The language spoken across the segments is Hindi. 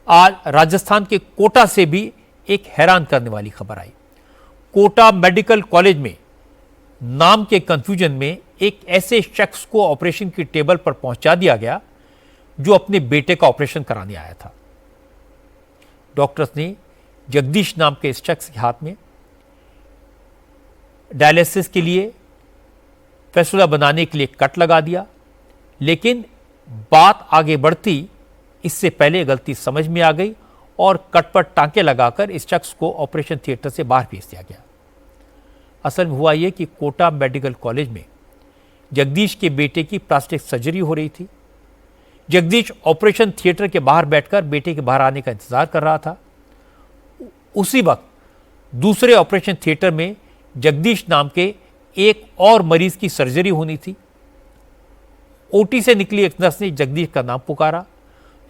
आज राजस्थान के कोटा से भी एक हैरान करने वाली खबर आई। कोटा मेडिकल कॉलेज में नाम के कंफ्यूजन में एक ऐसे शख्स को ऑपरेशन की टेबल पर पहुंचा दिया गया जो अपने बेटे का ऑपरेशन कराने आया था। डॉक्टर्स ने जगदीश नाम के इस शख्स के हाथ में डायलिसिस के लिए फैसला बनाने के लिए कट लगा दिया, लेकिन बात आगे बढ़ती इससे पहले गलती समझ में आ गई और कट पर टांके लगाकर इस शख्स को ऑपरेशन थिएटर से बाहर भेज दिया गया। असल में हुआ यह कि कोटा मेडिकल कॉलेज में जगदीश के बेटे की प्लास्टिक सर्जरी हो रही थी। जगदीश ऑपरेशन थिएटर के बाहर बैठकर बेटे के बाहर आने का इंतजार कर रहा था। उसी वक्त दूसरे ऑपरेशन थिएटर में जगदीश नाम के एक और मरीज की सर्जरी होनी थी। ओटी से निकली एक नर्स ने जगदीश का नाम पुकारा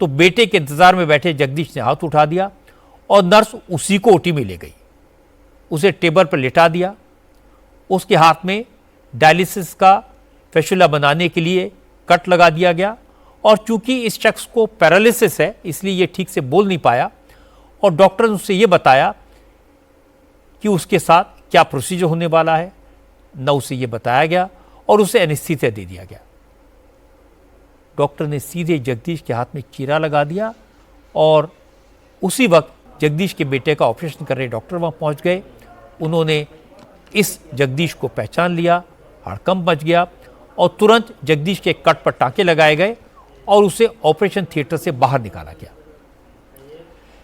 तो बेटे के इंतजार में बैठे जगदीश ने हाथ उठा दिया और नर्स उसी को ओटी में ले गई, उसे टेबल पर लेटा दिया। उसके हाथ में डायलिसिस का फैसला बनाने के लिए कट लगा दिया गया और चूंकि इस शख्स को पैरालिसिस है इसलिए ये ठीक से बोल नहीं पाया और डॉक्टर ने उससे ये बताया कि उसके साथ क्या प्रोसीजर होने वाला है, न उसे ये बताया गया और उसे एनेस्थीसिया दे दिया गया। डॉक्टर ने सीधे जगदीश के हाथ में चीरा लगा दिया और उसी वक्त जगदीश के बेटे का ऑपरेशन कर रहे डॉक्टर वहां पहुंच गए। उन्होंने इस जगदीश को पहचान लिया, हड़कंप मच गया और तुरंत जगदीश के कट पर टांके लगाए गए और उसे ऑपरेशन थिएटर से बाहर निकाला गया।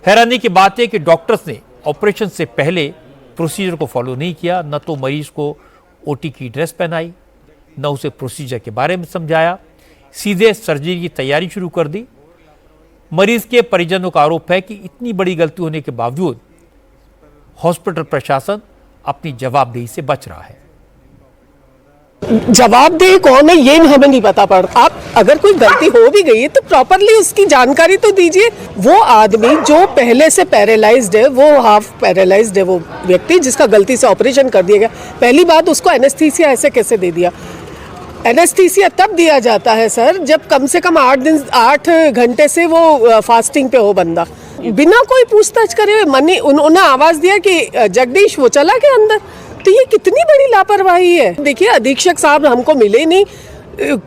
हैरानी की बात है कि डॉक्टर्स ने ऑपरेशन से पहले प्रोसीजर को फॉलो नहीं किया, न तो मरीज को ओटी की ड्रेस पहनाई, न उसे प्रोसीजर के बारे में समझाया, सीधे सर्जरी की तैयारी शुरू कर दी। मरीज के परिजनों का आरोप है कि इतनी बड़ी गलती होने के बावजूद हॉस्पिटल प्रशासन अपनी जवाबदेही से बच रहा है। जवाबदेह कौन है ये हमें नहीं पता पड़। आप अगर कोई गलती हो भी गई है तो प्रॉपरली उसकी जानकारी तो दीजिए। वो आदमी जो पहले से पैरालाइज्ड है, वो हाफ पैरालाइज्ड है, वो व्यक्ति जिसका गलती से ऑपरेशन कर दिया गया, पहली बात उसको एनेस्थीसिया ऐसे कैसे दे दिया? एनेस्थीसिया तब दिया जाता है सर जब कम से कम 8 घंटे से वो फास्टिंग पे हो बंदा, बिना कोई पूछताछ करे। मनी उन्होंने आवाज दिया कि जगदीश, वो चला गया अंदर। तो ये कितनी बड़ी लापरवाही है। देखिए अधीक्षक साहब हमको मिले नहीं,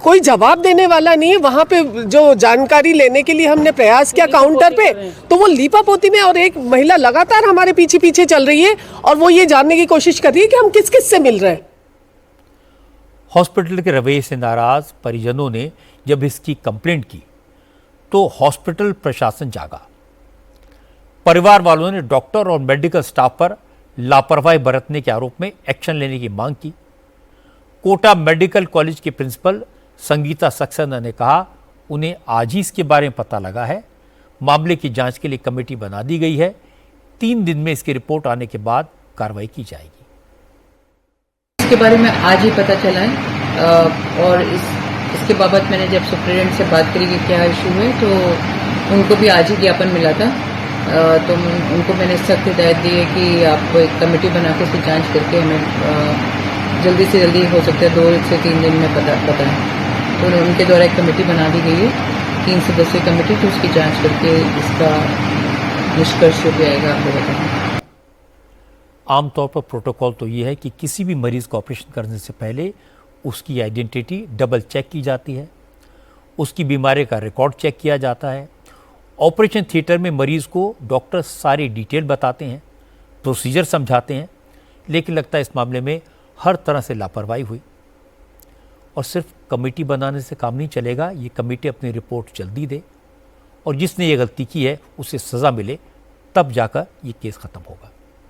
कोई जवाब देने वाला नहीं है। वहाँ पे जो जानकारी लेने के लिए हमने प्रयास किया काउंटर पे, तो वो लीपापोती में और एक महिला लगातार हमारे पीछे पीछे चल रही है और वो ये जानने की कोशिश कर रही है कि हम किस किस से मिल रहे हैं। हॉस्पिटल के रवैये से नाराज परिजनों ने जब इसकी कंप्लेंट की तो हॉस्पिटल प्रशासन जागा। परिवार वालों ने डॉक्टर और मेडिकल स्टाफ पर लापरवाही बरतने के आरोप में एक्शन लेने की मांग की। कोटा मेडिकल कॉलेज के प्रिंसिपल संगीता सक्सेना ने कहा उन्हें आज ही इसके बारे में पता लगा है। मामले की जांच के लिए कमेटी बना दी गई है। 3 दिन में इसकी रिपोर्ट आने के बाद कार्रवाई की जाएगी। इसके बारे में आज ही पता चला है और इसके बाबत मैंने जब सुप्रिटेंडेंट से बात करी कि क्या इशू है तो उनको भी आज ही ज्ञापन मिला था। तो उनको मैंने सख्त हिदायत दी है कि आप एक कमेटी बना के इसकी जांच करके हमें जल्दी से जल्दी हो सकता है 2 से 3 दिन में पता है। तो उनके द्वारा एक कमेटी बना दी गई है, 3 सदस्यीय कमेटी, तो उसकी जांच करके इसका निष्कर्ष जो भी आएगा आपको बताएंगे। आमतौर पर प्रोटोकॉल तो ये है कि किसी भी मरीज का ऑपरेशन करने से पहले उसकी आइडेंटिटी डबल चेक की जाती है, उसकी बीमारी का रिकॉर्ड चेक किया जाता है। ऑपरेशन थिएटर में मरीज को डॉक्टर सारी डिटेल बताते हैं, प्रोसीजर समझाते हैं, लेकिन लगता है इस मामले में हर तरह से लापरवाही हुई और सिर्फ कमेटी बनाने से काम नहीं चलेगा। ये कमेटी अपनी रिपोर्ट जल्दी दे और जिसने ये गलती की है उसे सज़ा मिले, तब जाकर ये केस ख़त्म होगा।